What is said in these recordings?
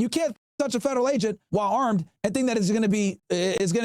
You can't touch a federal agent while armed and think that it's going to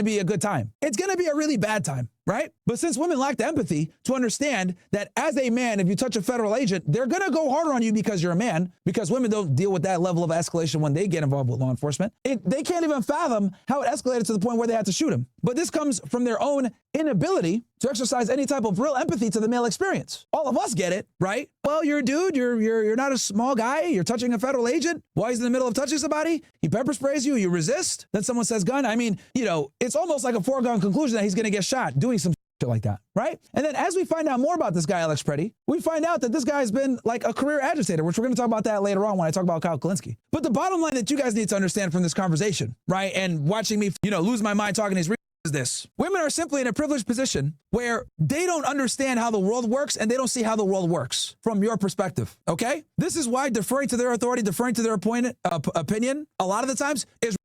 be a good time. It's going to be a really bad time, right? But since women lack the empathy to understand that as a man, if you touch a federal agent, they're going to go harder on you because you're a man, because women don't deal with that level of escalation when they get involved with law enforcement. They can't even fathom how it escalated to the point where they had to shoot him. But this comes from their own inability to exercise any type of real empathy to the male experience. All of us get it, right? Well, you're a dude, you're not a small guy, you're touching a federal agent. While he's in the middle of touching somebody, he pepper sprays you, you resist, then someone says gun. I mean, it's almost like a foregone conclusion that he's going to get shot doing some shit like that, right? And then as we find out more about this guy, Alex Preddy, we find out that this guy has been like a career agitator, which we're going to talk about that later on when I talk about Kyle Kalinske. But the bottom line that you guys need to understand from this conversation, right, and watching me, lose my mind talking these is this. Women are simply in a privileged position where they don't understand how the world works and they don't see how the world works from your perspective, okay? This is why deferring to their authority, deferring to their opinion, a lot of the times is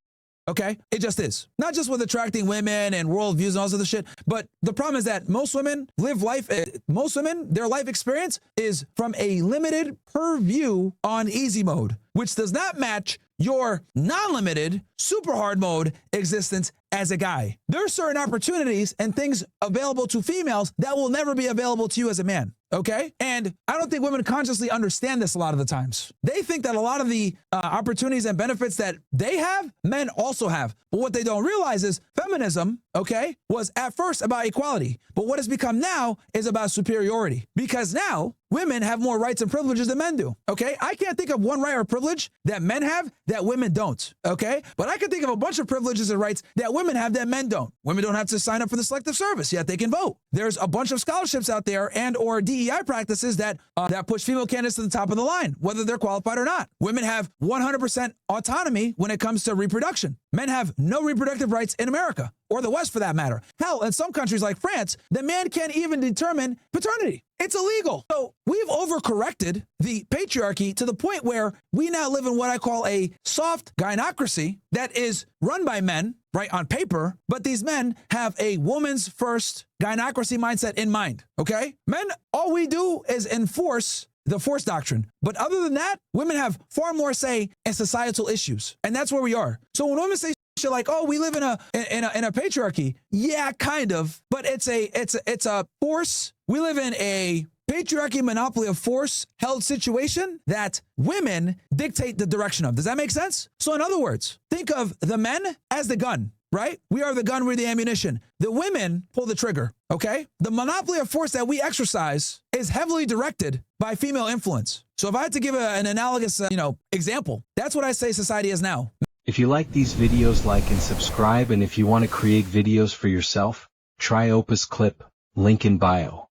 okay? It just is. Not just with attracting women and worldviews and all this other shit, but the problem is that most women live life, their life experience is from a limited purview on easy mode, which does not match your non-limited, super hard mode existence as a guy. There are certain opportunities and things available to females that will never be available to you as a man, okay? And I don't think women consciously understand this a lot of the times. They think that a lot of the opportunities and benefits that they have, men also have. But what they don't realize is feminism, okay, was at first about equality. But what it's become now is about superiority. Because now women have more rights and privileges than men do, okay? I can't think of one right or privilege that men have that women don't, okay? But I can think of a bunch of privileges and rights that women have that men don't. Women don't have to sign up for the selective service, yet they can vote. There's a bunch of scholarships out there and or DEI practices that push female candidates to the top of the line, whether they're qualified or not. Women have 100% autonomy when it comes to reproduction. Men have no reproductive rights in America, or the West for that matter. Hell, in some countries like France, the man can't even determine paternity. It's illegal. So we've overcorrected the patriarchy to the point where we now live in what I call a soft gynocracy that is run by men, right, on paper, but these men have a woman's first gynocracy mindset in mind, okay? Men, all we do is enforce the force doctrine. But other than that, women have far more say in societal issues. And that's where we are. So when women say shit like, oh, we live in a patriarchy. Yeah, kind of. But it's a force. We live in a patriarchy monopoly of force held situation that women dictate the direction of. Does that make sense? So in other words, think of the men as the gun, right? We are the gun, we're the ammunition. The women pull the trigger, okay? The monopoly of force that we exercise is heavily directed by female influence. So if I had to give an analogous, example, that's what I say society is now. If you like these videos, like and subscribe, and if you want to create videos for yourself, try Opus Clip, link in bio.